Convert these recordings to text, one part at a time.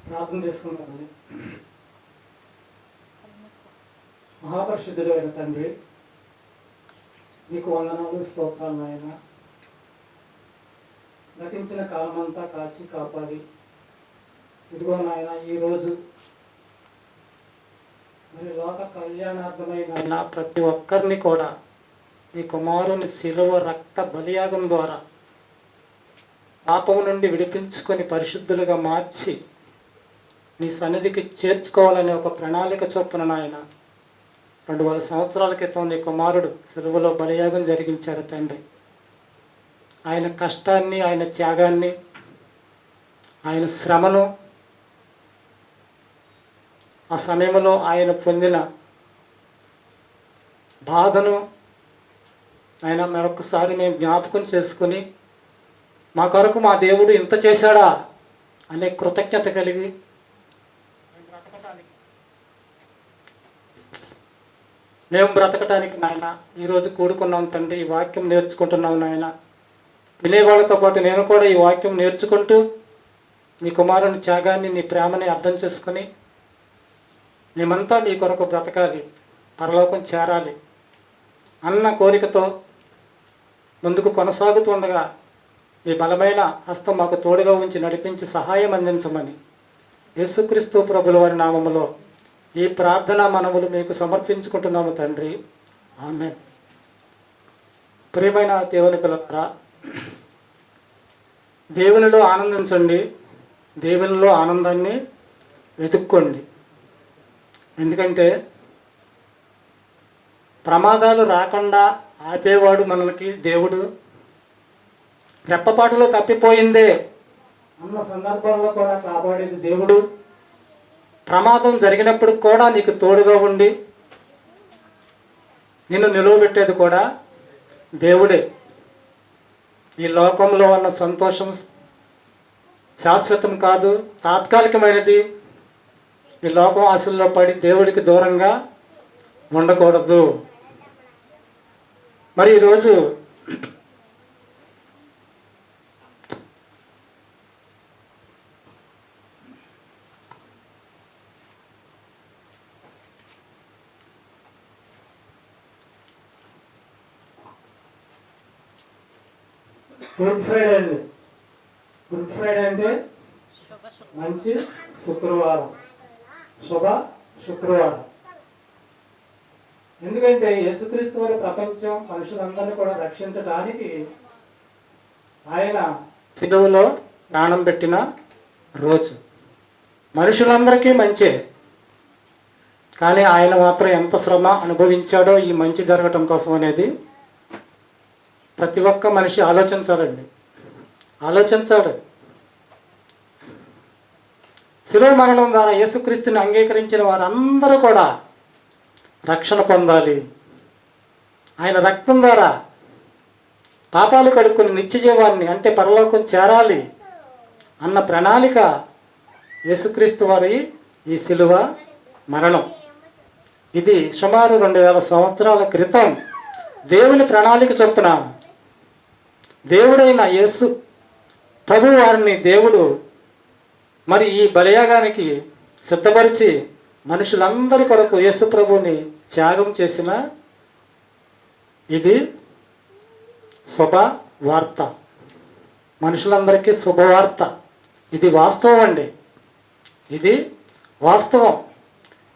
ప్రార్థన చేసుకుంటామండి. మహాపరిశుద్ధుడైన తండ్రి, నీకు వందనాలు, స్తోత్రాలు నాయన. గతించిన కాలమంతా కాచి కాపాడి ఇదిగో నాయన ఈరోజు మరి లోక కళ్యాణార్థమైన ప్రతి ఒక్కరిని కూడా నీ కుమారుని శిలువ రక్త బలియాగం ద్వారా పాపం నుండి విడిపించుకొని పరిశుద్ధులుగా మార్చి నీ సన్నిధికి చేర్చుకోవాలనే ఒక ప్రణాళిక చొప్పున నాయన 2000 సంవత్సరాల క్రితం నీ కుమారుడు శిలువలో బలియాగం జరిగించారు తండ్రి. ఆయన కష్టాన్ని, ఆయన త్యాగాన్ని, ఆయన శ్రమను, ఆ సమయంలో ఆయన పొందిన బాధను ఆయన మరొకసారి మేము జ్ఞాపకం చేసుకుని మా కొరకు మా దేవుడు ఇంత చేశాడా అనే కృతజ్ఞత కలిగి మేము బ్రతకటానికి నాయన ఈరోజు కూడుకున్నాం తండ్రి. ఈ వాక్యం నేర్చుకుంటున్నాం నాయన. వినేవాళ్ళతో పాటు నేను కూడా ఈ వాక్యం నేర్చుకుంటూ నీ కుమారుని త్యాగాన్ని, నీ ప్రేమని అర్థం చేసుకుని మేమంతా నీ కొరకు బ్రతకాలి, పరలోకం చేరాలి అన్న కోరికతో ముందుకు కొనసాగుతుండగా ఈ బలమైన హస్తం మాకు తోడుగా ఉంచి నడిపించి సహాయం అందించమని యేసుక్రీస్తు ప్రభుల వారి నామములో ఈ ప్రార్థన మనములు మీకు సమర్పించుకుంటున్నాము తండ్రి. ఆమేన్. ప్రియమైన దేవుని పిల్లలారా, దేవునిలో ఆనందించండి, దేవునిలో ఆనందాన్ని వెతుక్కోండి. ఎందుకంటే ప్రమాదాలు రాకుండా ఆపేవాడు మనకి దేవుడు. రెప్పపాటులో తప్పిపోయిందే అన్న సందర్భాల్లో కూడా కాపాడేది దేవుడు. ప్రమాదం జరిగినప్పుడు కూడా నీకు తోడుగా ఉండి నిన్ను నిలువబెట్టేది కూడా దేవుడే. ఈ లోకంలో ఉన్న సంతోషం శాశ్వతం కాదు, తాత్కాలికమైనది. ఈ లోకం ఆశల్లో పడి దేవుడికి దూరంగా ఉండకూడదు. మరి ఈరోజు గుడ్ ఫ్రైడే అండి. గుడ్ ఫ్రైడే అంటే మంచి శుక్రవారం, శుభ శుక్రవారం. ఎందుకంటే యేసుక్రీస్తు వారి ప్రపంచం మనుషులందరినీ కూడా రక్షించడానికి ఆయన శిలువలో ప్రాణం పెట్టిన రోజు. మనుషులందరికీ మంచే, కానీ ఆయన మాత్రం ఎంత శ్రమ అనుభవించాడో ఈ మంచి జరగటం కోసం అనేది ప్రతి ఒక్క మనిషి ఆలోచించాలండి. ఆలోచించాడు. శిలువ మరణం ద్వారా యేసుక్రీస్తుని అంగీకరించిన వారందరూ కూడా రక్షణ పొందాలి. ఆయన రక్తం ద్వారా పాపాలు కడుక్కుని నిత్య జీవాన్ని అంటే పరలోకం చేరాలి అన్న ప్రణాళిక యేసుక్రీస్తు వారి ఈ శిలువ మరణం. ఇది సుమారు 2000 సంవత్సరాల క్రితం దేవుని ప్రణాళిక చొప్పున దేవుడైన యేసు ప్రభు వారిని దేవుడు మరి ఈ బలియాగానికి సిద్ధపరిచి మనుషులందరి కొరకు యేసు ప్రభుని త్యాగం చేసిన ఇది శుభవార్త. మనుషులందరికీ శుభవార్త. ఇది వాస్తవం అండి. ఇది వాస్తవం.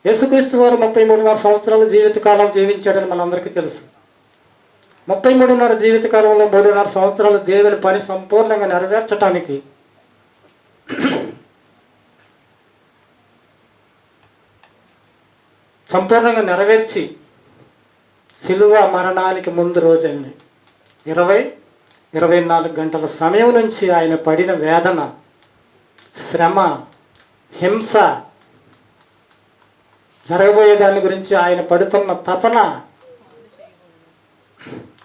యేసుక్రీస్తు వారు 33.5 సంవత్సరాల జీవితకాలం జీవించాడని మనందరికీ తెలుసు. 33.5 జీవితకాలంలో 3.5 సంవత్సరాలు దేవుని పని సంపూర్ణంగా నెరవేర్చడానికి సంపూర్ణంగా నెరవేర్చి శిలువ మరణానికి ముందు రోజండి 24 గంటల సమయం నుంచి ఆయన పడిన వేదన, శ్రమ, హింస, జరగబోయే దాని గురించి ఆయన పడుతున్న తపన,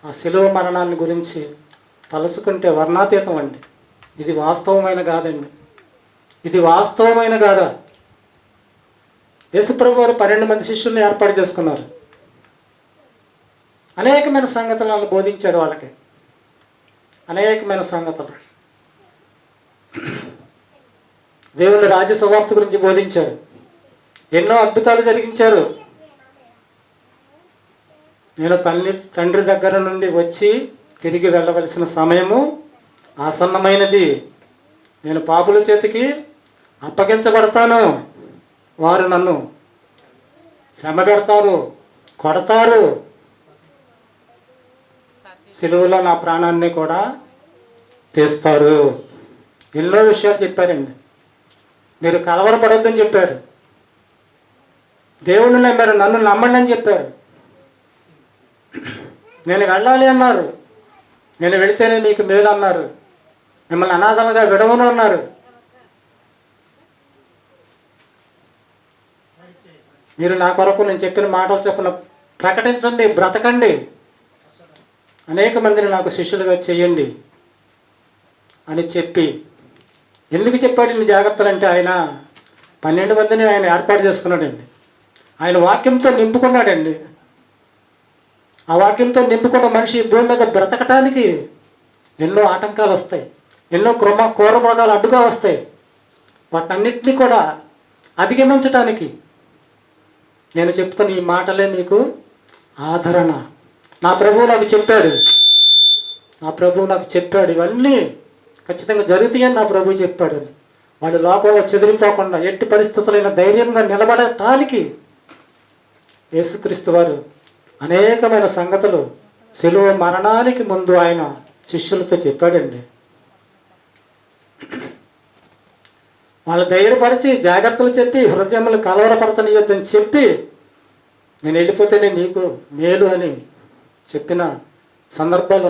ఆ శిలువ మరణాన్ని గురించి తలుసుకుంటే వర్ణాతీతం అండి. ఇది వాస్తవమైన కాదండి. ఇది వాస్తవమైన కాదా? యేసుప్రభు వారు 12 మంది శిష్యుల్ని ఏర్పాటు చేసుకున్నారు. అనేకమైన సంగతులను బోధించాడు వాళ్ళకి. అనేకమైన సంగతులు. దేవుని రాజ్య సువార్త గురించి బోధించారు, ఎన్నో అద్భుతాలు జరిగించారు. నేను తండ్రి దగ్గర నుండి వచ్చి తిరిగి వెళ్ళవలసిన సమయము ఆసన్నమైనది. నేను పాపుల చేతికి అప్పగించబడతాను. వారు నన్ను శ్రమ పెడతారు, కొడతారు, సిలువలో నా ప్రాణాన్ని కూడా తీస్తారు. ఎన్నో విషయాలు చెప్పారండి. మీరు కలవరపడొద్దని చెప్పారు. దేవుణ్ణి నమ్మారు, నన్ను నమ్మండి అని చెప్పారు. నేను వెళ్ళాలి అన్నారు. నేను వెళితేనే మీకు మేలు అన్నారు. మిమ్మల్ని అనాథలుగా విడవను అన్నారు. మీరు నా కొరకు నేను చెప్పిన మాటలు చొప్పున ప్రకటించండి, బ్రతకండి, అనేక మందిని నాకు శిష్యులుగా చేయండి అని చెప్పి, ఎందుకు చెప్పాడు ఇన్ని జాగ్రత్తలు అంటే, ఆయన 12 మందిని ఆయన ఏర్పాటు చేసుకున్నాడండి. ఆయన వాక్యంతో నింపుకున్నాడండి. ఆ వాక్యంతో నింపుకున్న మనిషి భూమి మీద బ్రతకటానికి ఎన్నో ఆటంకాలు వస్తాయి, ఎన్నో క్రూర మృగాలు అడ్డుగా వస్తాయి. వాటన్నిటినీ కూడా అధిగమించటానికి నేను చెప్తున్న ఈ మాటలే మీకు ఆదరణ. నా ప్రభువు నాకు చెప్పాడు, నా ప్రభువు నాకు చెప్పాడు, ఇవన్నీ ఖచ్చితంగా జరుగుతాయని నా ప్రభువు చెప్పాడు. వాళ్ళు లోకంలో చెదిరిపోకుండా ఎట్టి పరిస్థితులైన ధైర్యంగా నిలబడటానికి యేసుక్రీస్తు వారు అనేకమైన సంగతులు శిలువ మరణానికి ముందు ఆయన శిష్యులతో చెప్పాడండి. వాళ్ళు ధైర్యపరిచి జాగ్రత్తలు చెప్పి హృదయములు కలవరపరచనీయొద్దని చెప్పి, నేను వెళ్ళిపోతేనే నీకు మేలు అని చెప్పిన సందర్భాలు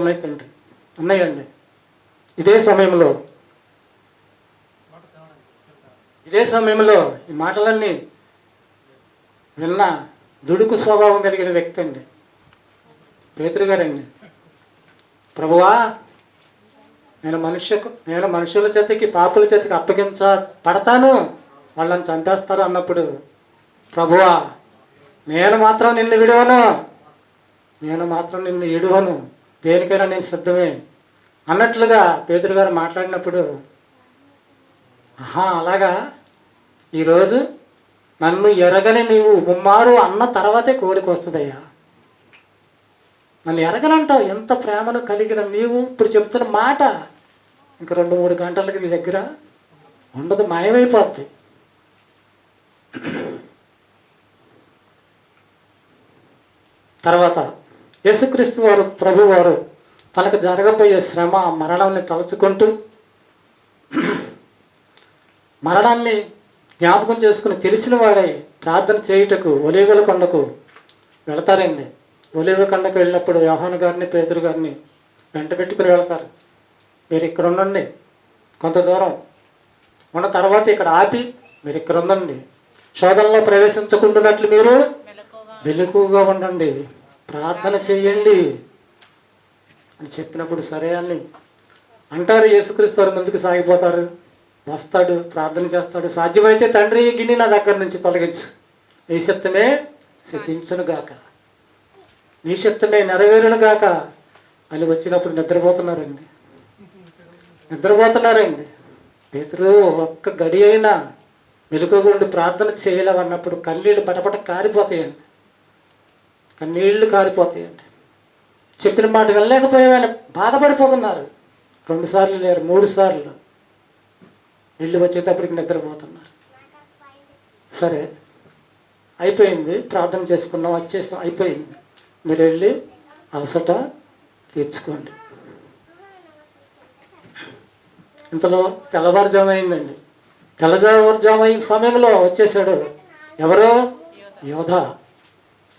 ఉన్నాయండి. ఇదే సమయంలో ఈ మాటలన్నీ విన్న దుడుకు స్వభావం కలిగిన వ్యక్తి అండి పేతురు గారండి. ప్రభువా, నేను మనుషుల చేతికి, పాపుల చేతికి అప్పగించబడతాను, వాళ్ళని చంపేస్తారు అన్నప్పుడు, ప్రభువా నేను మాత్రం నిన్ను విడువను, దేనికైనా నేను సిద్ధమే అన్నట్లుగా పేతురు గారు మాట్లాడినప్పుడు, అలాగా ఈరోజు నన్ను ఎరగని నీవు ముమ్మారు అన్న తర్వాతే కోడికి వస్తుందయ్యా. నన్ను ఎరగనంటావు, ఎంత ప్రేమను కలిగిన నీవు ఇప్పుడు చెప్తున్న మాట ఇంక 2-3 గంటలకి నీ దగ్గర ఉండదు, మాయమైపోద్ది. తర్వాత యేసుక్రీస్తు వారు, ప్రభు వారు తనకు జరగబోయే శ్రమ, మరణాన్ని తలుచుకుంటూ మరణాన్ని జ్ఞాపకం చేసుకుని తెలిసిన వాడై ప్రార్థన చేయుటకు ఒలీవల కొండకు వెళతారండి. ఒలీవల కొండకు వెళ్ళినప్పుడు యోహాను గారిని, పేతురు గారిని వెంట పెట్టుకుని వెళతారు. మీరు ఇక్కడ ఉండండి, కొంత దూరం ఉన్న తర్వాత ఇక్కడ ఆపి మీరు ఇక్కడ ఉండండి, శోధనలో ప్రవేశించకుండానట్లు మీరు మెలకువగా ఉండండి, ప్రార్థన చేయండి అని చెప్పినప్పుడు సరే అని అంటారు. యేసుక్రీస్తు వారు ముందుకు సాగిపోతారు, వస్తాడు, ప్రార్థన చేస్తాడు. సాధ్యమైతే తండ్రి ఈ గిన్నె నా దగ్గర నుంచి తొలగించు, నీ చిత్తమే సిద్ధించును గాక, నీ చిత్తమే నెరవేరును గాక అని వచ్చినప్పుడు నిద్రపోతున్నారండి. పేతురు ఒక్క గడి అయినా మెలకువగా ప్రార్థన చేయలేవన్నప్పుడు కన్నీళ్ళు పటపట కారిపోతాయండి. చెప్పిన మాట వెళ్ళలేకపోయామని బాధపడిపోతున్నారు. 2 సార్లు లేరు, 3 సార్లు వెళ్ళి వచ్చేటప్పటికి నిద్రపోతున్నారు. సరే అయిపోయింది, ప్రార్థన చేసుకున్నాం, వచ్చేసాం, అయిపోయింది, మీరు వెళ్ళి అలసట తీర్చుకోండి. ఇంతలో తెల్లవారుజాము అయిందండి. తెల్లవారుజాము అయిన సమయంలో వచ్చేసాడు ఎవరో యోధ.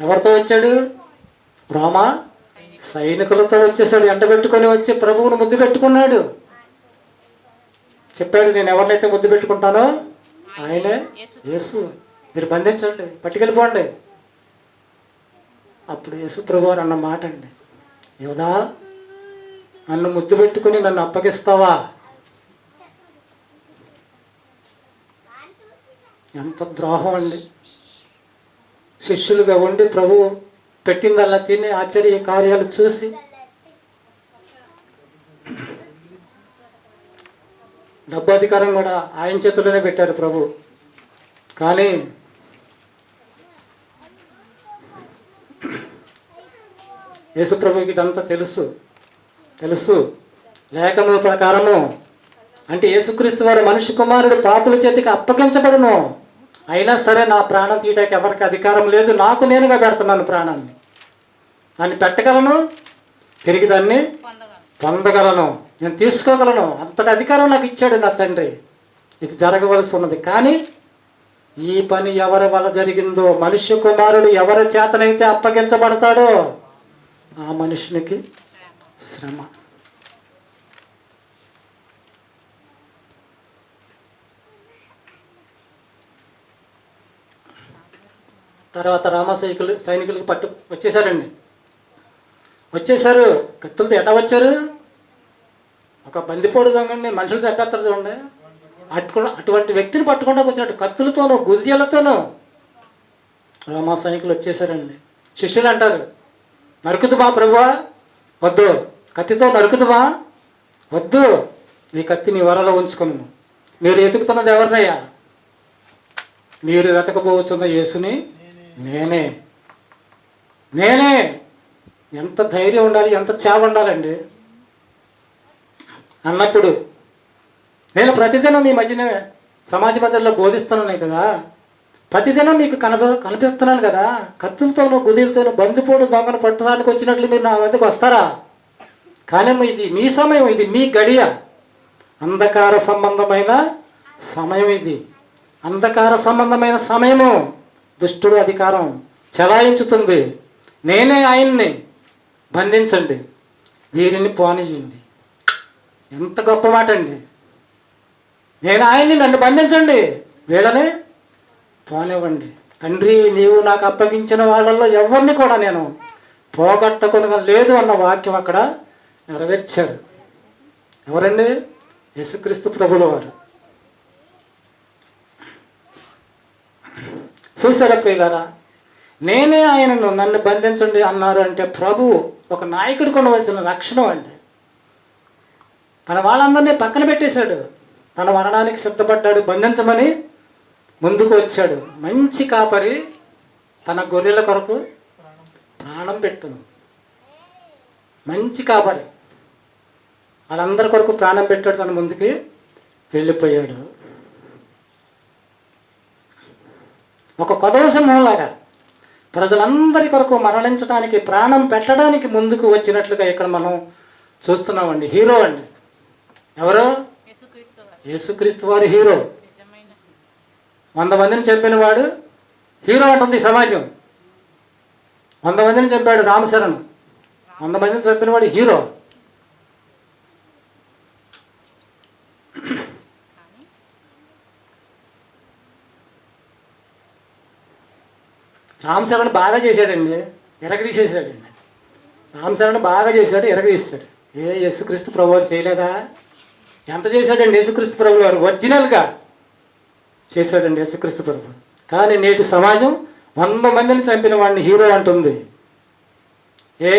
ఎవరితో వచ్చాడు? రోమా సైనికులతో వచ్చేసాడు. ఎంట పెట్టుకొని వచ్చి ప్రభువును ముద్దు పెట్టుకున్నాడు. చెప్పాడు, నేను ఎవరినైతే ముద్దు పెట్టుకుంటానో ఆయనే యేసు, మీరు బంధించండి, పట్టుకెళ్ళిపోండి. అప్పుడు యేసు ప్రభు అన్న మాట అండి, యోధా నన్ను ముద్దు పెట్టుకుని నన్ను అప్పగిస్తావా? ఎంత ద్రోహం అండి. శిష్యులుగా ఉండి ప్రభు పెట్టిందల్లా తిని ఆశ్చర్య కార్యాలు చూసి డబ్బు అధికారం కూడా ఆయన చేతుల్లోనే పెట్టారు ప్రభు. కానీ యేసు ప్రభుకి ఇదంతా తెలుసు. లేఖనముల ప్రకారము అంటే యేసుక్రీస్తు వారు మనిషి కుమారుడు పాపుల చేతికి అప్పగించబడును, అయినా సరే నా ప్రాణం తీయడానికి ఎవరికి అధికారం లేదు, నాకు నేనుగా పెడుతున్నాను ప్రాణాన్ని. దాన్ని పెట్టగలను, తిరిగి దాన్ని పొందగలను, నేను తీసుకోగలను. అంతటి అధికారం నాకు ఇచ్చాడు నా తండ్రి. ఇది జరగవలసి ఉన్నది. కానీ ఈ పని ఎవరి వల్ల జరిగిందో, మనుష్య కుమారుడు ఎవరి చేతనైతే అప్పగించబడతాడో ఆ మనుషునికి శ్రమ. తర్వాత సైనికులకు వచ్చేసారు. కత్తులతో ఎటా వచ్చారు? ఒక బందిపోడు దొంగండి, మనుషులు చంపేస్తారు చూడండి, అటువంటి వ్యక్తిని పట్టుకుంటూ వచ్చినట్టు కత్తులతోనూ గుదియలతోనూ రోమా సైనికులు వచ్చేసారండి. శిష్యులు అంటారు, నరుకుదుమా ప్రభువా? వద్దు. కత్తితో నరుకుదుమా? వద్దు. ఈ కత్తి నీ వరలో ఉంచుకును. మీరు ఎతుకుతున్నది ఎవరినయ్యా? మీరు వెతకపోవచ్చున్న యేసుని నేనే. ఎంత ధైర్యం ఉండాలి, ఎంత చావ ఉండాలండి అన్నప్పుడు. నేను ప్రతిదినం మీ మధ్యన సమాజ మధ్యలో బోధిస్తున్నాను కదా, ప్రతిదినం మీకు కనిపిస్తున్నాను కదా. కత్తులతోనూ గుదిలతోనూ బందిపోడు దొంగను పట్టడానికి వచ్చినట్లు మీరు నా వద్దకు వస్తారా? కానీ ఇది మీ సమయం, ఇది మీ గడియ. అంధకార సంబంధమైన సమయం ఇది. అంధకార సంబంధమైన సమయము. దుష్టుడు అధికారం చెలాయించుతుంది. నేనే ఆయన్ని బంధించండి, వీరిని పోనీయండి. ఎంత గొప్ప మాట అండి. నేను ఆయన్ని, నన్ను బంధించండి, వీళ్ళని పోనివ్వండి. తండ్రి, నీవు నాకు అప్పగించిన వాళ్ళల్లో ఎవరిని కూడా నేను పోగొట్టుకొనగా లేదు అన్న వాక్యం అక్కడ నెరవేర్చారు. ఎవరండి? యేసుక్రీస్తు ప్రభుల వారు. చూసారా ప్రియులారా? నేనే ఆయనను, నన్ను బంధించండి అన్నారు అంటే ప్రభు ఒక నాయకుడికి ఉండవలసిన లక్షణం అండి. తన వాళ్ళందరినీ పక్కన పెట్టేశాడు, తన మరణానికి సిద్ధపడ్డాడు, బంధించమని ముందుకు వచ్చాడు. మంచి కాపరి తన గొర్రెల కొరకు ప్రాణం పెట్టును. మంచి కాపరి వాళ్ళందరి కొరకు ప్రాణం పెట్టాడు, తన ముందుకి వెళ్ళిపోయాడు. ఒక కొదవ సింహంలాగా ప్రజలందరి కొరకు మరణించడానికి, ప్రాణం పెట్టడానికి ముందుకు వచ్చినట్లుగా ఇక్కడ మనం చూస్తున్నామండి. హీరో అండి. ఎవరు? యేసుక్రీస్తు వారి హీరో. 100 మందిని చంపిన వాడు హీరో అంటుంది సమాజం. 100 మందిని చంపాడు రామశరణ్, 100 మందిని చంపిన వాడు హీరో. రామశరణ్ బాగా చేశాడండి, ఎరగదీసేసాడండి. రామశరణ్ బాగా చేశాడు, ఎరగదీశాడు. యేసుక్రీస్తు ప్రభు వారు చేయలేదా? ఎంత చేశాడండి యేసుక్రీస్తు ప్రభు వారు? ఒరిజినల్గా చేశాడండి యేసుక్రీస్తు ప్రభు. కానీ నేటి సమాజం 100 మందిని చంపిన వాడిని హీరో అంటుంది.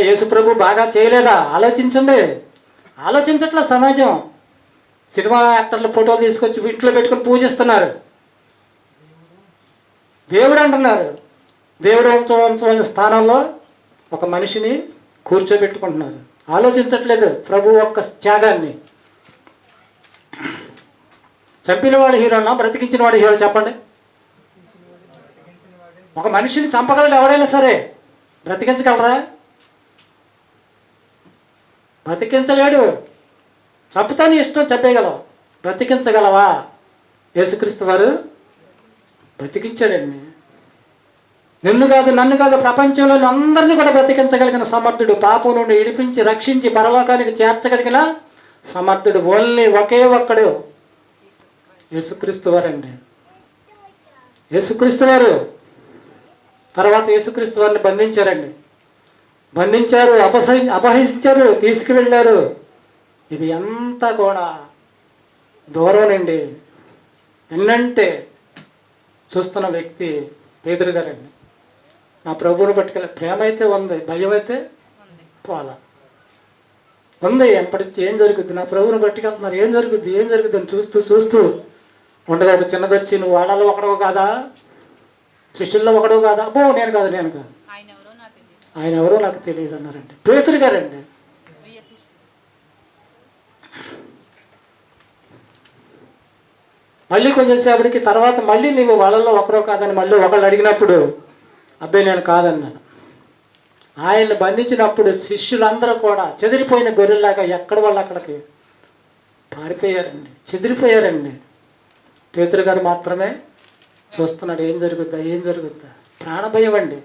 యేసు ప్రభు బాగా చేయలేదా? ఆలోచించండి. ఆలోచించట్ల సమాజం. సినిమా యాక్టర్లు ఫోటోలు తీసుకొచ్చి ఇంట్లో పెట్టుకొని పూజిస్తున్నారు. దేవుడు అంటున్నారు. దేవుడు వంశం స్థానంలో ఒక మనిషిని కూర్చోబెట్టుకుంటున్నారు. ఆలోచించట్లేదు ప్రభు ఒక్క త్యాగాన్ని. చంపినవాడు హీరోనా, బ్రతికించిన వాడు హీరో? చెప్పండి. ఒక మనిషిని చంపగలడు ఎవడైనా సరే, బ్రతికించగలరా? బ్రతికించలేడు. చంపుతాను ఇష్టం, చంపేయగలవు. బ్రతికించగలవా? యేసుక్రీస్తు వారు బ్రతికించాడండి. నిన్ను కాదు, నన్ను కాదు, ప్రపంచంలో అందరినీ కూడా బ్రతికించగలిగిన సమర్థుడు, పాపం నుండి ఇడిపించి రక్షించి పరలోకానికి చేర్చగలిగిన సమర్థుడు ఓన్లీ ఒకే ఒక్కడు యేసుక్రీస్తు వారండి. యేసుక్రీస్తు వారు. తర్వాత యేసుక్రీస్తు వారిని బంధించారు, అపహసించారు, తీసుకువెళ్ళారు. ఇది అంతా కూడా దూరంనండి. ఎన్నంటే చూస్తున్న వ్యక్తి పేతురు గారండి. నా ప్రభువుని పట్టుకెళ్ళి ప్రేమ అయితే ఉంది, భయం అయితే పోలా. ఉంది. ఎప్పటి ఏం జరుగుద్ది, నా ప్రభువుని పట్టుకెళ్తున్నారు, ఏం జరుగుద్ది ఏం జరుగుద్ది అని చూస్తూ చూస్తూ ఉండగా ఒక చిన్నది వచ్చి, నువ్వు వాళ్ళలో ఒకడవు కాదా, శిష్యుల్లో ఒకడవు కాదా? అబ్బో నేను కాదు ఆయన ఎవరో నాకు తెలియదు అన్నారండి పేతురు గారండి. మళ్ళీ కొంచెం సేపటికి తర్వాత మళ్ళీ నీవు వాళ్ళల్లో ఒకరో కాదని మళ్ళీ ఒకళ్ళు అడిగినప్పుడు అబ్బాయి నేను కాదన్నాను. ఆయన్ని బంధించినప్పుడు శిష్యులందరూ కూడా చెదిరిపోయిన గొర్రెల్లాగా ఎక్కడ వాళ్ళు అక్కడికి పారిపోయారండి, చెదిరిపోయారండి. పేతురు గారు మాత్రమే చూస్తున్నాడు, ఏం జరుగుద్దా ఏం జరుగుద్దా. ప్రాణభయం అండి,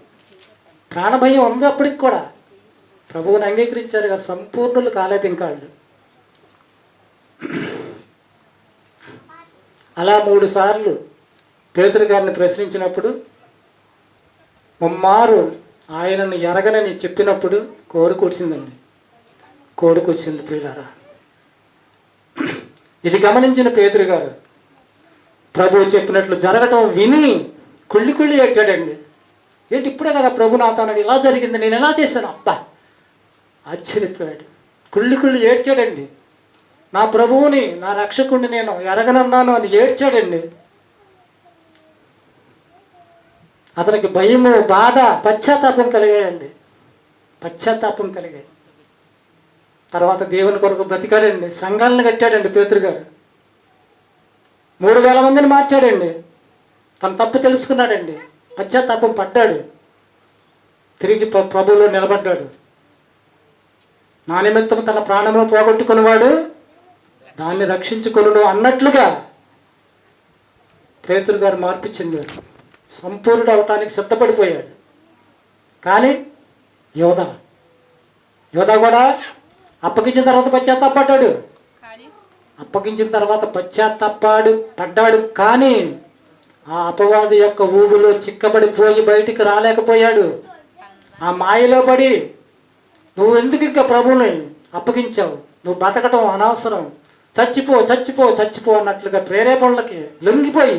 ప్రాణభయం ఉంది అప్పటికి కూడా. ప్రభువుని అంగీకరించారు కదా, సంపూర్ణులు కాలేదు ఇంకా వాళ్ళు. అలా 3 సార్లు పేతురు గారిని ప్రశ్నించినప్పుడు ముమ్మారు ఆయనను ఎరగనని చెప్పినప్పుడు కోడి కూర్చిందండి, కోడి కూర్చింది ప్రియులారా. ఇది గమనించిన పేతురు గారు ప్రభువు చెప్పినట్లు జరగటం విని కుళ్ళి కుళ్ళి ఏడ్చాడండి. ఏంటి ఇప్పుడే కదా ప్రభు నాతో అన్నాడు, ఇలా జరిగింది, నేను ఎలా చేశాను, అబ్బా ఆశ్చర్యపోయాడు. కుళ్ళి కుళ్ళి ఏడ్చాడండి. నా ప్రభువుని నా రక్షకుడిని నేను ఎరగనన్నాను అని ఏడ్చాడండి. అతనికి భయము, బాధ, పశ్చాత్తాపం కలిగాయండి, పశ్చాత్తాపం కలిగాయి. తర్వాత దేవుని కొరకు బ్రతికాడండి, సంఘాలను కట్టాడండి పేతురు గారు. 3,000 మందిని మార్చాడండి. తన తప్పు తెలుసుకున్నాడండి, పశ్చాత్తాపం పడ్డాడు, తిరిగి ప్రభువులో నిలబడ్డాడు. నా నిమిత్తం తన ప్రాణమును పోగొట్టుకున్నవాడు దాన్ని రక్షించుకొనును అన్నట్లుగా పేతురు గారు మార్పు చెందాడు, సంపూర్ణుడు అవటానికి సిద్ధపడిపోయాడు. కానీ యోధా కూడా అప్పగించిన తర్వాత పశ్చాత్తాపడ్డాడు, అప్పగించిన తర్వాత పడ్డాడు. కానీ ఆ అపవాది యొక్క ఊబులో చిక్కబడిపోయి బయటికి రాలేకపోయాడు. ఆ మాయలో పడి నువ్వు ఎందుకు ఇంకా ప్రభువుని అప్పగించావు, నువ్వు బతకటం అనవసరం, చచ్చిపో చచ్చిపో చచ్చిపో అన్నట్లుగా ప్రేరేపణలకి లొంగిపోయి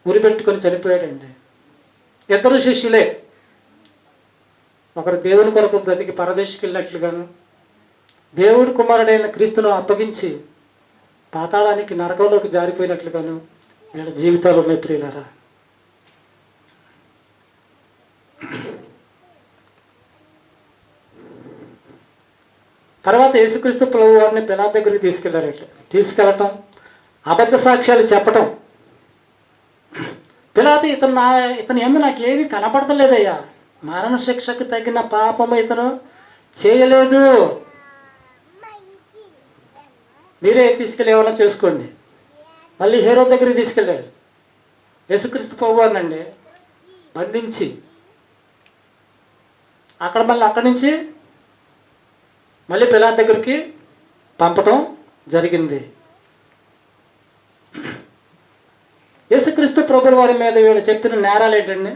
ఉరిపెట్టుకొని చనిపోయాడండి. 2 శిష్యులే, ఒకరు దేవుని కొరకు బ్రతికి పరదేశికి వెళ్ళినట్లుగాను, దేవుడి కుమారుడైన క్రీస్తును అప్పగించి పాతాళానికి నరకంలోకి జారిపోయినట్లుగాను వీళ్ళ జీవితాలు ఉన్నాయి ప్రియులారా. తర్వాత యేసుక్రీస్తు ప్రభు వారిని పిలాతు దగ్గరికి తీసుకెళ్ళటం, అబద్ధ సాక్ష్యాలు చెప్పటం. పిలాతు ఇతను ఎందు నాకేమీ కనపడతలేదయ్యా, మరణ శిక్షకు తగిన పాపము ఇతను చేయలేదు, మీరే తీసుకెళ్ళి ఏమైనా చేసుకోండి. మళ్ళీ హేరోదు దగ్గరికి తీసుకెళ్ళాడు. యేసుక్రీస్తు ప్రభు వారినండి బంధించి అక్కడి నుంచి మళ్ళీ పిలాతు దగ్గరికి పంపటం జరిగింది. యేసుక్రీస్తు ప్రభుల వారి మీద వీళ్ళు చెప్పిన నేరాలు ఏంటండి?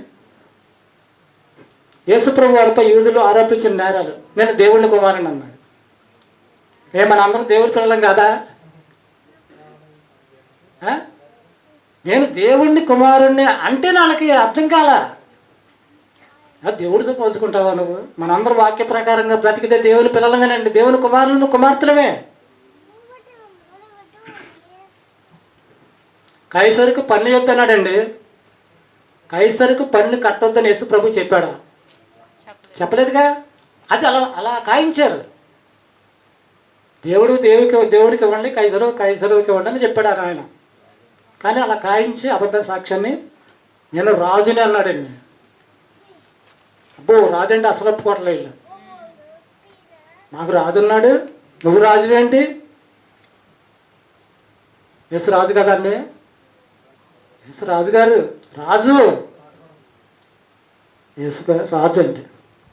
యేసు ప్రభు వారిపై యూదులు ఆరోపించిన నేరాలు. నేను దేవుని కుమారుని అన్నాడు. మన అందరం దేవుడి పిల్లలం కాదా? నేను దేవుణ్ణి కుమారుణ్ణి అంటే వాళ్ళకి అర్థం కాలా. దేవుడితో పోల్చుకుంటావా నువ్వు? మనందరం వాక్య ప్రకారంగా బ్రతికితే దేవుని పిల్లలంగానండి, దేవుని కుమారులను కుమార్తెలమే. కైసరుకు పన్ను యొద్దన్నాడండి. కైసరుకు పన్ను కట్టొద్దని యేసు ప్రభు చెప్పాడా? చెప్పలేదుగా. అది అలా కాయించారు. దేవుడికి ఇవ్వండి, కైసరుకి ఇవ్వండి అని చెప్పాడు ఆయన. కానీ అలా కాయించి అబద్ధ సాక్ష్యాన్ని నేను రాజుని అన్నాడండి. అబ్బో రాజు అంటే అసలు ఒప్పుకోవట్లేదు. నాకు రాజు ఉన్నాడు, నువ్వు రాజు ఏంటి? యేసు రాజు కదా అండి, యేసు రాజుగారు, రాజు యేసు రాజు అండి.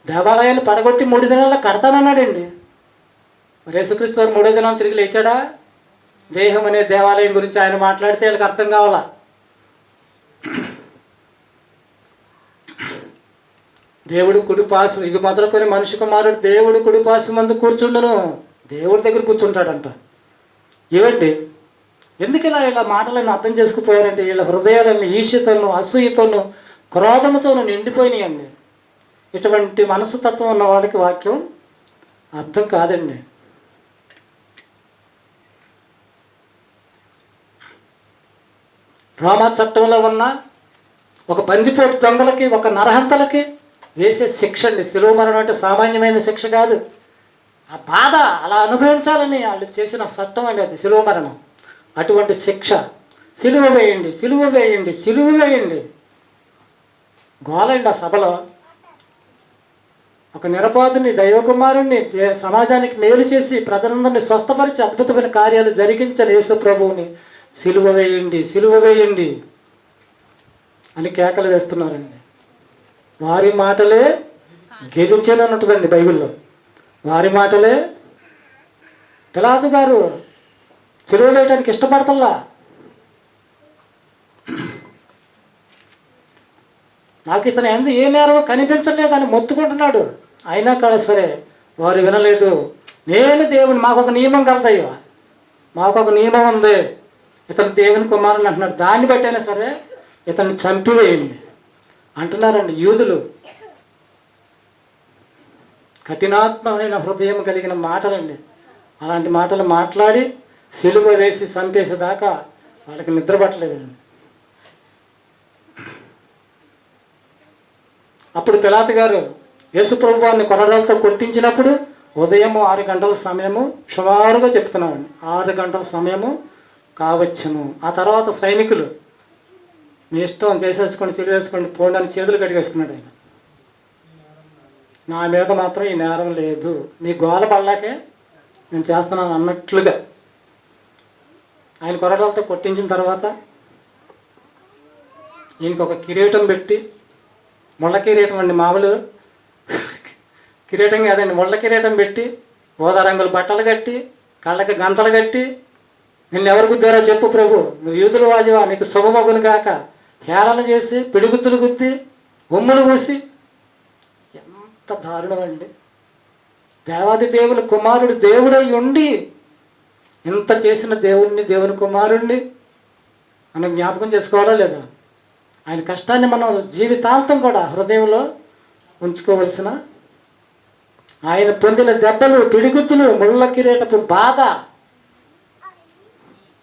దేవాలయాన్ని పడగొట్టి 3 దినాల్లో కడతానన్నాడండి. మరి యేసుక్రీస్తు వారు 3వ దినం తిరిగి లేచాడా? దేహం అనే దేవాలయం గురించి ఆయన మాట్లాడితే వీళ్ళకి అర్థం కావాలా. దేవుడు కుడిపాసు, ఇది మొదలుకొని మనిషి కుమారుడు దేవుడు కుడిపాసు మందు కూర్చుండును, దేవుడి దగ్గర కూర్చుంటాడంట. ఇవండి ఎందుకు ఇలా మాటలను అర్థం చేసుకుపోయారంటే వీళ్ళ హృదయాలను ఈర్ష్యతలను, అసూయతోను, క్రోధముతోను నిండిపోయినాయండి. ఇటువంటి మనసుతత్వం ఉన్న వాళ్ళకి వాక్యం అర్థం కాదండి. రోమా చట్టంలో ఉన్న ఒక బందిపోటు దొంగలకి, ఒక నరహంతలకి వేసే శిక్ష అండి శిలువ మరణం. అంటే సామాన్యమైన శిక్ష కాదు. ఆ బాధ అలా అనుభవించాలని వాళ్ళు చేసిన చట్టం అండి అది శిలువ మరణం. అటువంటి శిక్ష. సిలువ వేయండి, సిలువ వేయండి, సిలువ వేయండి గోలండి. ఆ సభలో ఒక నిరపరాధిని, దైవకుమారుణ్ణి, సమాజానికి మేలు చేసి ప్రజలందరినీ స్వస్థపరిచి అద్భుతమైన కార్యాలు జరిగించిన యేసు ప్రభువుని సిలువ వేయండి, సిలువ వేయండి అని కేకలు వేస్తున్నారండి. వారి మాటలే గెలిచాను అన్నట్టుదండి బైబిల్లో. వారి మాటలే. పిలాతు గారు సిలువ వేయడానికి ఇష్టపడతల్లా. నాకు ఇతను ఎందు ఏ నేరం కనిపించలేదని మొత్తుకుంటున్నాడు. అయినా కూడా సరే వారు వినలేదు. నేను దేవుని, మాకు ఒక నియమం కలదయ్యో, మాకు ఒక నియమం ఉంది, ఇతను దేవుని కుమారుని అంటున్నాడు, దాన్ని బట్టైనా సరే ఇతన్ని చంపివేయండి అంటున్నారండి యూదులు. కఠినాత్మమైన హృదయం కలిగిన మాటలండి. అలాంటి మాటలు మాట్లాడి సిలువ వేసి చంపేసేదాకా వాళ్ళకి నిద్ర పట్టలేదండి. అప్పుడు పిలాతు గారు యేసుప్రభు వారిని కొరడాలతో కొట్టించినప్పుడు ఉదయం 6 గంటల సమయము, సుమారుగా చెప్తున్నామండి, 6 గంటల సమయము కావచ్చును. ఆ తర్వాత సైనికులు మీ ఇష్టం చేసేసుకోండి, సిలువేసుకోండి, పోండి అని చేతులు కడిగేసుకున్నాడు ఆయన. నా మీద మాత్రం ఈ నేరం లేదు, మీ గోల పడలాకే నేను చేస్తున్నాను అన్నట్లుగా ఆయన కొరడాలతో కొట్టించిన తర్వాత ఈయనకి ఒక కిరీటం పెట్టి, ముళ్ళ కిరీటం అండి, మామూలు కిరీటం కాదండి, ముళ్ళ కిరీటం పెట్టి, ఓదా రంగుల బట్టలు కట్టి, కళ్ళకి గంతలు కట్టి, నిన్ను ఎవరు గుద్దారో చెప్పు ప్రభు, నువ్వు యూదుల వాజువా, నీకు శుభమగును కాక హేళన చేసి, పిడుగుత్తులు గుద్ది, ఉమ్ములు పూసి, ఎంత దారుణం అండి. దేవాది దేవుని కుమారుడు దేవుడై ఉండి ఇంత చేసిన దేవుణ్ణి, దేవుని కుమారుణ్ణి మనం జ్ఞాపకం చేసుకోవాలా లేదా? ఆయన కష్టాన్ని మనం జీవితాంతం కూడా హృదయంలో ఉంచుకోవలసిన, ఆయన పొందిన దెబ్బలు, పిడిగుత్తులు, ముళ్ళ కిరీటపు బాధ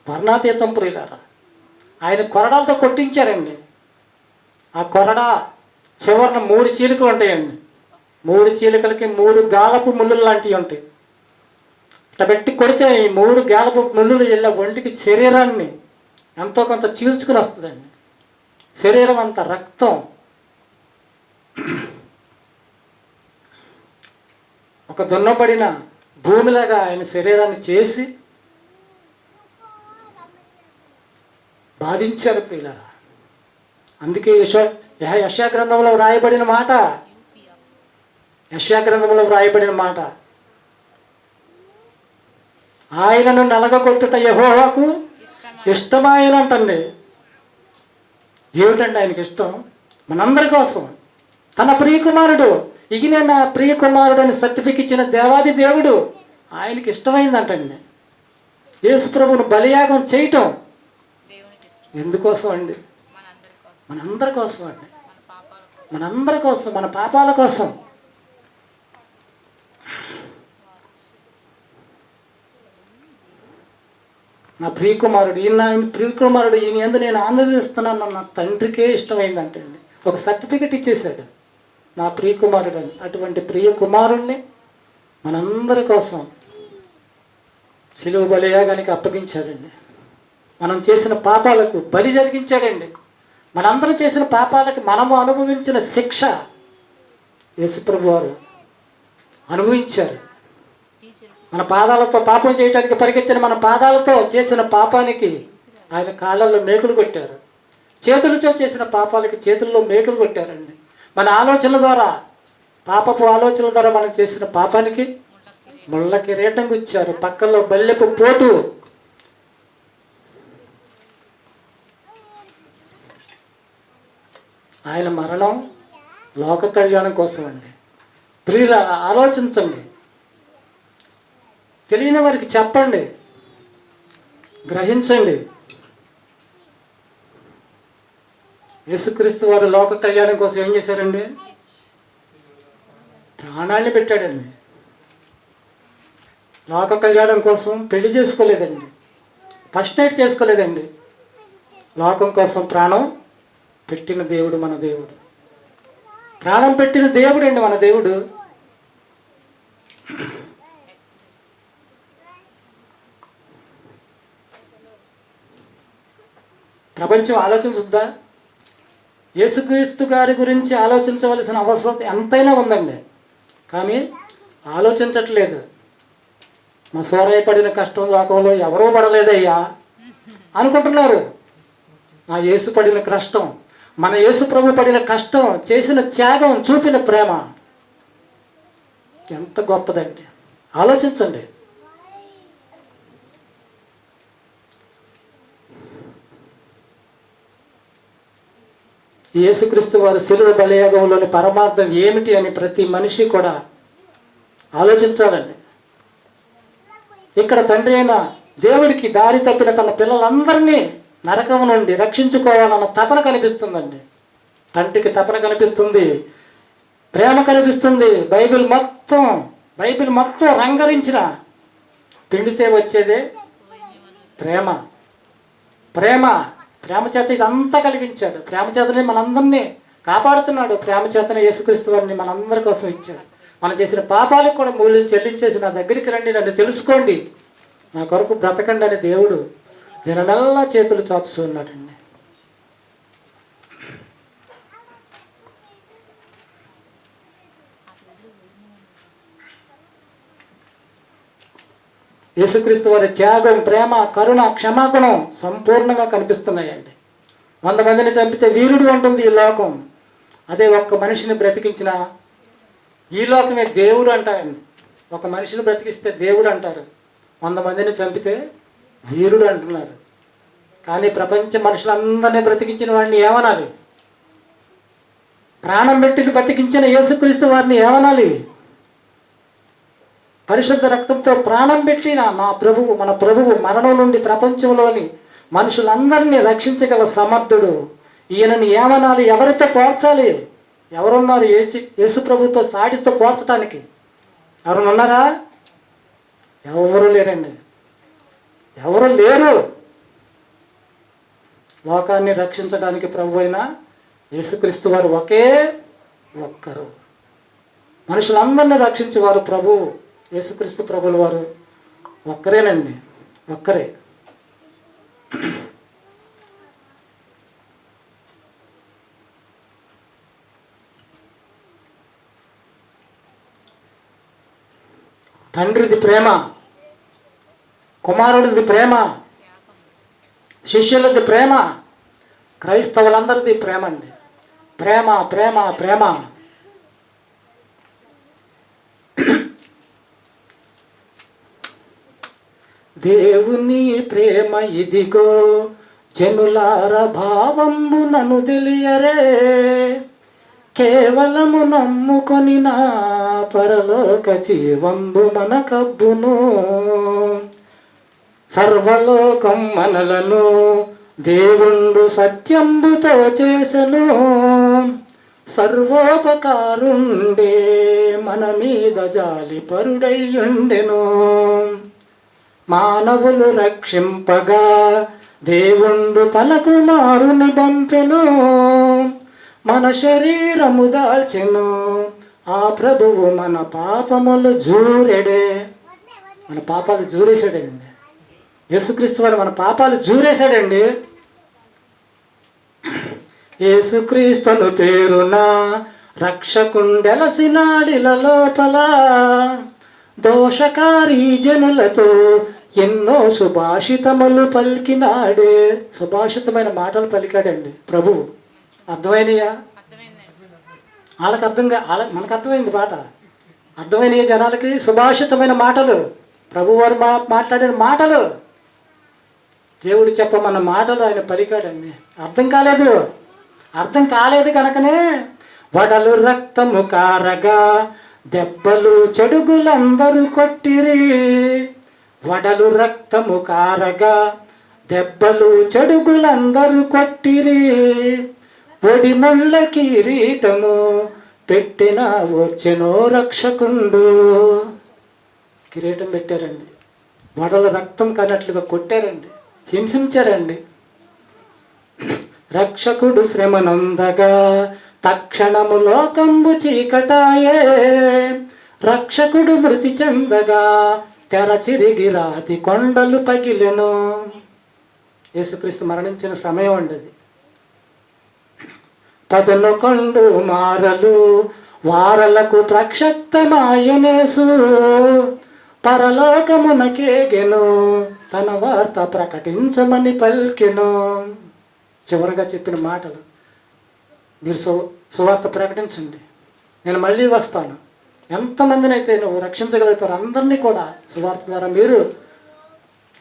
వర్ణాతీతం ప్రియులారా. ఆయన కొరడాలతో కొట్టించారండి. ఆ కొరడా చివరన 3 చీలికలు ఉంటాయండి. 3 చీలికలకి 3 గాలపు ముళ్ళులు లాంటివి ఉంటాయి. అట్లా పెట్టి కొడితే ఈ 3 గాలపు ముళ్ళులు ఇలా ఒంటికి, శరీరాన్ని ఎంతో కొంత చీల్చుకుని వస్తుందండి. శరీరం అంతా రక్తం. ఒక దున్నబడిన భూమిలాగా ఆయన శరీరాన్ని చేసి బాధించారు ప్రియులారా. అందుకే యెషయా గ్రంథంలో వ్రాయబడిన మాట, యెషయా గ్రంథంలో వ్రాయబడిన మాట, ఆయనను నలగగొట్టుట యెహోవాకు ఇష్టమాయనంటండి. ఏమిటండి ఆయనకి ఇష్టం? మనందరి కోసం తన ప్రియకుమారుడు, ఈయన నా ప్రియకుమారుడు అని సర్టిఫికెట్ ఇచ్చిన దేవాది దేవుడు ఆయనకి ఇష్టమైందంటండి యేసు ప్రభువును బలియాగం చేయటం. ఎందుకోసం అండి? మనందరి కోసం అండి, మనందరి కోసం, మన పాపాల కోసం. నా ప్రియకుమారుడు, ఆయన ప్రియకుమారుడు, ఈయన యందు నేను ఆనందిస్తున్నాను, నా తండ్రికే ఇష్టమైందంటే అండి. ఒక సర్టిఫికెట్ ఇచ్చేశాడు నా ప్రియకుమారుడు అని. అటువంటి ప్రియకుమారుణ్ణి మనందరి కోసం సిలువ బలియాగానికి అప్పగించాడండి. మనం చేసిన పాపాలకు బలి జరిగించాడండి. మనందరం చేసిన పాపాలకి మనము అనుభవించిన శిక్ష యేసుప్రభు వారు అనుభవించారు. మన పాదాలతో పాపం చేయడానికి పరిగెత్తిన మన పాదాలతో చేసిన పాపానికి ఆయన కాళ్ళల్లో మేకులు కొట్టారు. చేతులతో చేసిన పాపాలకి చేతుల్లో మేకులు కొట్టారండి. మన ఆలోచనల ద్వారా, పాపపు ఆలోచనల ద్వారా మనం చేసిన పాపానికి ముళ్ళ కిరీటం గుచ్చారు. పక్కల్లో బల్లెపు పోటు. ఆయన మరణం లోక కళ్యాణం కోసం అండి. ప్రియుల ఆలోచించండి, తెలియని వారికి చెప్పండి, గ్రహించండి. యేసుక్రీస్తు వారు లోక కళ్యాణం కోసం ఏం చేశారండి? ప్రాణాన్ని పెట్టాడండి. లోక కళ్యాణం కోసం పెళ్లి చేసుకోలేదండి, ఫస్ట్ నైట్ చేసుకోలేదండి. లోకం కోసం ప్రాణం పెట్టిన దేవుడు మన దేవుడు. ప్రాణం పెట్టిన దేవుడు అండి మన దేవుడు. ప్రపంచం ఆలోచించుద్దా? యేసుక్రీస్తు గారి గురించి ఆలోచించవలసిన అవసరం ఎంతైనా ఉందండి, కానీ ఆలోచించట్లేదు. మా సూరయ్య పడిన కష్టం లోకంలో ఎవరూ పడలేదయ్యా అనుకుంటున్నారు. నా యేసు పడిన కష్టం, మన యేసు ప్రభు పడిన కష్టం, చేసిన త్యాగం, చూపిన ప్రేమ ఎంత గొప్పదండి. ఆలోచించండి. యేసుక్రీస్తు వారి శిలువ బలియాగంలోని పరమార్థం ఏమిటి అని ప్రతి మనిషి కూడా ఆలోచించాలండి. ఇక్కడ తండ్రి అయిన దేవుడికి దారి తప్పిన తన పిల్లలందరినీ నరకం నుండి రక్షించుకోవాలన్న తపన కనిపిస్తుందండి. తండ్రికి తపన కనిపిస్తుంది, ప్రేమ కనిపిస్తుంది. బైబిల్ మొత్తం రంగరించిన పిండితే వచ్చేదే ప్రేమ. ప్రేమ ప్రేమ చేత ఇదంతా కలిగించాడు. ప్రేమ చేతనే మనందరినీ కాపాడుతున్నాడు. ప్రేమ చేతనే యేసుక్రీస్తు వారిని మనందరి కోసం ఇచ్చాడు. మనం చేసిన పాపాలకు కూడా మూల్యం చెల్లించేసి నా దగ్గరికి రండి, నన్ను తెలుసుకోండి, నా కొరకు బ్రతకండి అని దేవుడు దినమెల్లా చేతులు చాచుతున్నాడండి. యేసుక్రీస్తు వారి త్యాగం, ప్రేమ, కరుణ, క్షమాగుణం సంపూర్ణంగా కనిపిస్తున్నాయండి. 100 మందిని చంపితే వీరుడు అంటుంది ఈ లోకం. అదే ఒక్క మనిషిని బ్రతికించిన ఈ లోకమే దేవుడు అంటారండి. ఒక మనిషిని బ్రతికిస్తే దేవుడు అంటారు, 100 మందిని చంపితే వీరుడు అంటున్నారు. కానీ ప్రపంచ మనుషులందరినీ బ్రతికించిన వాడిని ఏమనాలి? ప్రాణం పెట్టి బ్రతికించిన యేసుక్రీస్తు వారిని ఏమనాలి? పరిశుద్ధ రక్తంతో ప్రాణం పెట్టిన నా ప్రభువు, మన ప్రభువు మరణం నుండి ప్రపంచంలోని మనుషులందరినీ రక్షించగల సమర్థుడు. ఈయనని ఏమనాలి? ఎవరితో పోల్చాలి? ఎవరున్నారు యేసు ప్రభుతో సాటితో పోల్చడానికి? ఎవరున్నారా? ఎవరు లేరండి, ఎవరు లేరు. లోకాన్ని రక్షించడానికి ప్రభు అయిన యేసుక్రీస్తు వారు ఒకే ఒక్కరు. మనుషులందరినీ రక్షించేవారు ప్రభు యేసుక్రీస్తు ప్రభుల వారు ఒక్కరేనండి, ఒక్కరే. తండ్రిది ప్రేమ, కుమారుడిది ప్రేమ, శిష్యులది ప్రేమ, క్రైస్తవులందరిది ప్రేమ అండి. ప్రేమ ప్రేమ ప్రేమ. దేవుని ప్రేమ ఇదిగో జనులార భావంబు నన్ను తెలియరే, కేవలము నమ్ముకొని నా పరలోక జీవంబు మనకబ్బును. సర్వలోకం మనలను దేవుండు సత్యంబుతో చేసెను, సర్వోపకారుండే మన మీద జాలి పరుడయ్యుండెను. మానవులు రక్షింపగా దేవుండు తన కుమారుని పంపెను, మన శరీరము దాల్చెను. ఆ ప్రభువు మన పాపములు జూరెడే. మన పాపాలు జూరేశాడండి యేసుక్రీస్తు వారు, మన పాపాలు జూరేశాడండి. యేసుక్రీస్తును పేరున రక్షకుండెలసినాడిల లోపల, దోషకారి జనులతో ఎన్నో సుభాషితములు పలికినాడే. సుభాషితమైన మాటలు పలికాడండి ప్రభువు. అర్థమైనయా? వాళ్ళకి అర్థంగా మనకు అర్థమైంది పాట. అర్థమైనయా జనాలకి? సుభాషితమైన మాటలు, ప్రభువారు మాట్లాడిన మాటలు, దేవుడు చెప్పమన్న మాటలు ఆయన పలికాడండి. అర్థం కాలేదు కనుకనే వడలు రక్తము కారగా దెబ్బలు చెడుగులందరూ కొట్టిరి. వడలు రక్తము కారగా దెబ్బలు చెడుగులందరూ కొట్టిరి. పొడి ముళ్ళ కిరీటము పెట్టిన వచ్చెనో రక్షకుండు. కిరీటం పెట్టారండి, వడల రక్తం కానట్లుగా కొట్టారండి, హింసించారండి. రక్షకుడు శ్రమనందగా తక్షణము లోకంబు చీకటాయే, రక్షకుడు మృతి చెందగా తెర చిరిగి రాతి కొండలు పగిలెను. యేసుక్రీస్తు మరణించిన సమయం అండి అది. 11 మారలు వారలకు ప్రక్షక్తమాయనేసు, పరలోకమునకేగెను తన వార్త ప్రకటించమని పలికెను. చివరగా చెప్పిన మాటలు, మీరు సువార్త ప్రకటించండి, నేను మళ్ళీ వస్తాను. ఎంతమందిని అయితే నువ్వు రక్షించగలుగుతారు అందరినీ కూడా సువార్త ద్వారా మీరు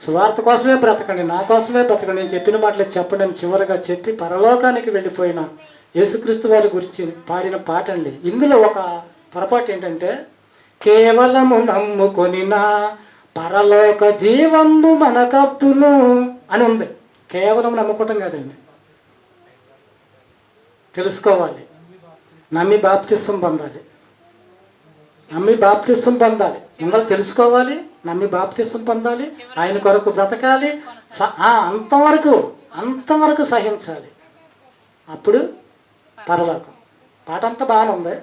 సువార్త కోసమే బ్రతకండి, నా కోసమే బ్రతకండి, నేను చెప్పిన మాటలు చెప్పండి అని చివరిగా చెప్పి పరలోకానికి వెళ్ళిపోయిన యేసుక్రీస్తు వారి గురించి పాడిన పాట అండి. ఇందులో ఒక పొరపాటు ఏంటంటే, కేవలము నమ్ముకొనినా పరలోక జీవము మనకప్పును అని ఉంది. కేవలం నమ్ముకోవటం కాదండి, తెలుసుకోవాలి, నమ్మి బాప్తిసం పొందాలి, నమ్మి బాప్తిసం పొందాలి. ముందర తెలుసుకోవాలి, నమ్మి బాప్తిసం పొందాలి, ఆయన కొరకు బ్రతకాలి, అంతవరకు సహించాలి, అప్పుడు పరలోకం. పాట అంతా బాగానే ఉంది,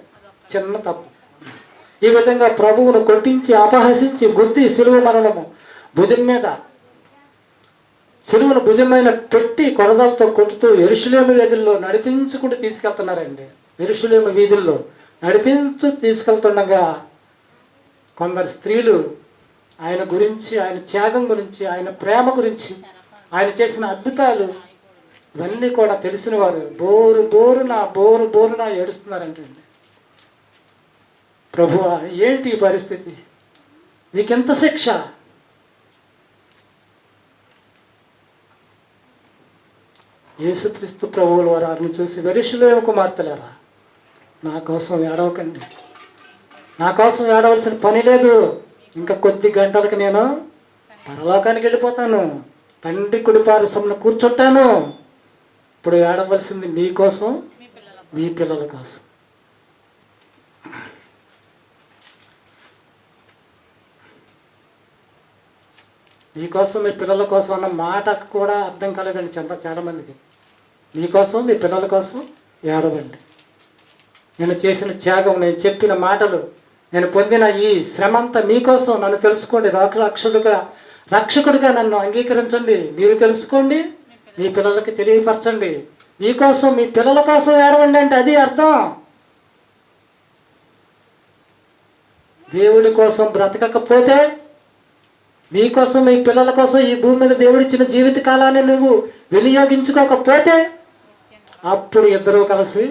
చిన్న తప్పు. ఈ విధంగా ప్రభువును కొట్టించి అపహసించి గుద్ది సిలువ మరణము సిలువను భుజమైన పెట్టి కొరదలతో కొట్టుతూ యెరూషలేము వీధుల్లో నడిపించుకుంటూ తీసుకెళ్తున్నారండి. యెరూషలేము వీధుల్లో తీసుకెళ్తుండగా కొందరు స్త్రీలు ఆయన గురించి, ఆయన త్యాగం గురించి, ఆయన ప్రేమ గురించి, ఆయన చేసిన అద్భుతాలు ఇవన్నీ కూడా తెలిసిన వారు బోరున ఏడుస్తున్నారంటే, ప్రభువా ఏంటి ఈ పరిస్థితి, నీకెంత శిక్ష? యేసుక్రీస్తు ప్రభువుల వారిని చూసి, యెరూషలేము కుమార్తెలారా, నా కోసం ఏడవకండి, నా కోసం ఏడవలసిన పని లేదు, ఇంకా కొద్ది గంటలకు నేను పరలోకానికి వెళ్ళిపోతాను, తండ్రి కుడి పార్శ్వమున కూర్చుంటాను. ఇప్పుడు ఏడవలసింది మీకోసం, మీ పిల్లల కోసం. మీకోసం మీ పిల్లల కోసం అన్న మాటకు కూడా అర్థం కాలేదండి చాలామందికి. మీకోసం మీ పిల్లల కోసం ఏడవండి. నేను చేసిన త్యాగం, నేను చెప్పిన మాటలు, నేను పొందిన ఈ శ్రమ అంతా మీకోసం. నన్ను తెలుసుకోండి, రక్షకుడిగా నన్ను అంగీకరించండి, మీరు తెలుసుకోండి, మీ పిల్లలకి తెలియపరచండి. మీకోసం, మీ పిల్లల కోసం ఏడవండి అంటే అది అర్థం. దేవుడి కోసం బ్రతకకపోతే, మీకోసం, మీ పిల్లల కోసం ఈ భూమి మీద దేవుడిచ్చిన జీవిత కాలాన్ని నువ్వు వినియోగించుకోకపోతే, అప్పుడు ఇద్దరూ కలిసి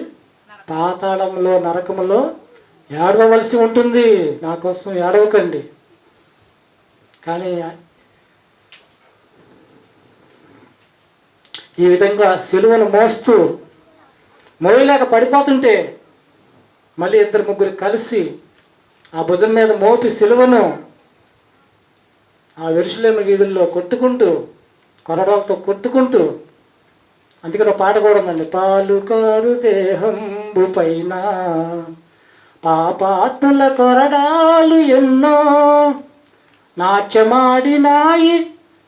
పాతాళంలో, నరకములో ఏడవలసి ఉంటుంది. నా కోసం ఏడవకండి. కానీ ఈ విధంగా సిలువను మోయలేక పడిపోతుంటే, మళ్ళీ 2-3 కలిసి ఆ భుజం మీద మోపి సిలువను ఆ యెరూషలేము వీధుల్లో కొట్టుకుంటూ, కొరడాలతో కొట్టుకుంటూ, అందుకని పాట కూడా ఉందండి, పాలుకారు దేహంబు పైన పాపాత్ముల కొరడాలు ఎన్నో నాట్యమాడినాయి,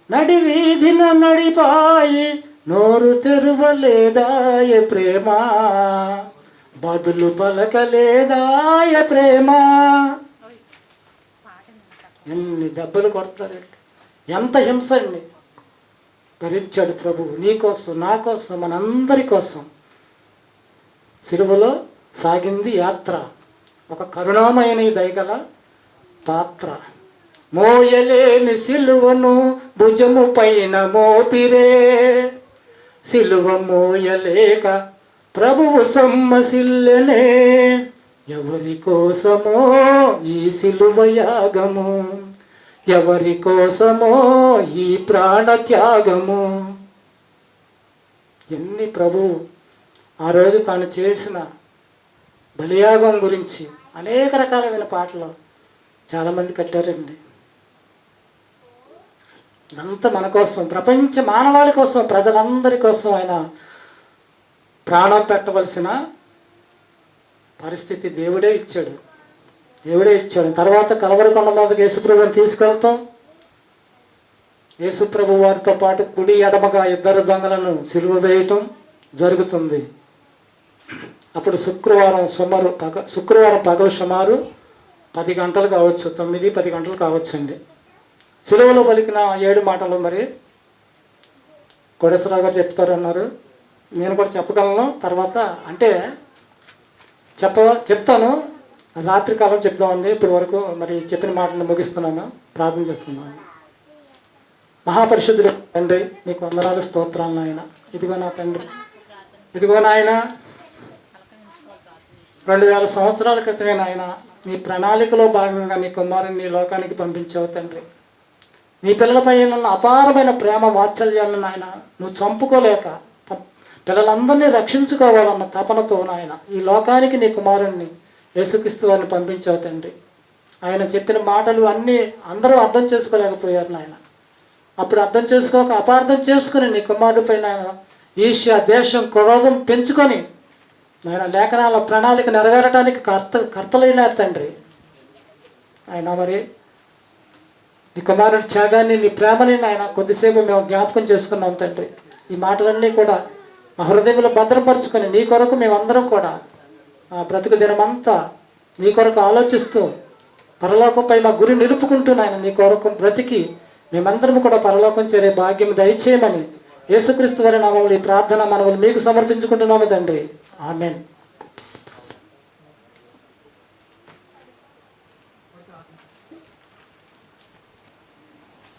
నడి వీధిన నడిపాయి, నోరు తెరువలేదాయ ప్రేమ, బదులు పలకలేదాయ ప్రేమ. ఎన్ని దెబ్బలు కొడతారండి, ఎంత హింస అండి. భరించాడు ప్రభువు నీ కోసం, నా కోసం, మనందరి కోసం. సిలువలో సాగింది యాత్ర, ఒక కరుణామయని దయగల పాత్ర. మోయలేని సిలువను భుజము పైన మోపిరే, సిలువ మోయలేక ప్రభువు సొమ్మసిల్లెనే. ఎవరి కోసమో ఈ సిలువ యాగము, ఎవరి కోసమో ఈ ప్రాణ త్యాగము. ఎన్ని ప్రభు ఆ రోజు తాను చేసిన బలియాగం గురించి అనేక రకాలైన పాటలు చాలామంది కట్టారండి. ఇదంతా మన కోసం, ప్రపంచ మానవాళి కోసం, ప్రజలందరి కోసం ఆయన ప్రాణం పెట్టవలసిన పరిస్థితి దేవుడే ఇచ్చాడు. దేవుడే ఇచ్చాడు. తర్వాత కలవరి కొండ మీదకి యేసుప్రభుని తీసుకెళ్తాం. యేసుప్రభు వారితో పాటు కుడి ఎడమగా ఇద్దరు దొంగలను సిలువ వేయటం జరుగుతుంది. అప్పుడు శుక్రవారం పగలు సుమారు 10 గంటలు కావచ్చు, 9-10 గంటలు కావచ్చు అండి. సిలువలో పలికిన 7 మాటలు మరి కోటేశ్వరరావు గారు చెప్తారన్నారు. నేను కూడా చెప్పగలను. తర్వాత అంటే చెప్తాను, రాత్రి కాలం చెప్దామండి. ఇప్పటి వరకు మరి చెప్పిన మాటను ముగిస్తున్నాను, ప్రార్థన చేస్తున్నాను. మహాపరిశుద్ధుడు తండ్రి, నీకు వందనాలు, స్తోత్రాలు నాయన. ఇదిగో నా తండ్రి, ఇదిగో నాయన, 2000 సంవత్సరాల క్రితమే నాయన నీ ప్రణాళికలో భాగంగా నీ కుమారుని నీ లోకానికి పంపించావు తండ్రి. నీ పిల్లలపై ఉన్న అపారమైన ప్రేమ వాత్సల్యాలను నాయన నువ్వు చంపుకోలేక పిల్లలందరినీ రక్షించుకోవాలన్న తపనతో నాయన ఈ లోకానికి నీ కుమారుణ్ణి యేసుక్రీస్తు వారిని పంపించావు తండ్రి. ఆయన చెప్పిన మాటలు అన్నీ అందరూ అర్థం చేసుకోలేకపోయారు నాయన. అప్పుడు అర్థం చేసుకోక అపార్థం చేసుకుని నీ కుమారుడిపై నాయన ఈర్ష్య, దేశం, క్రోధం పెంచుకొని నాయన లేఖనాల ప్రణాళిక నెరవేరటానికి కర్తలైనారు తండ్రి. ఆయన మరి నీ కుమారుడి త్యాగాన్ని, నీ ప్రేమని నాయన కొద్దిసేపు మేము జ్ఞాపకం చేసుకున్నాం తండ్రి. ఈ మాటలన్నీ కూడా మా హృదయంలో భద్రపరుచుకొని నీ కొరకు మేమందరం కూడా ఆ బ్రతుకు దినమంతా నీ కొరకు ఆలోచిస్తూ పరలోకంపై మా గురి నిలుపుకుంటూ నాయన నీ కొరకు బ్రతికి మేమందరం కూడా పరలోకం చేరే భాగ్యం దయచేయమని యేసుక్రీస్తు వారి నామములో ఈ ప్రార్థన మనవులు మీకు సమర్పించుకుంటున్నాము తండ్రి. ఆమేన్.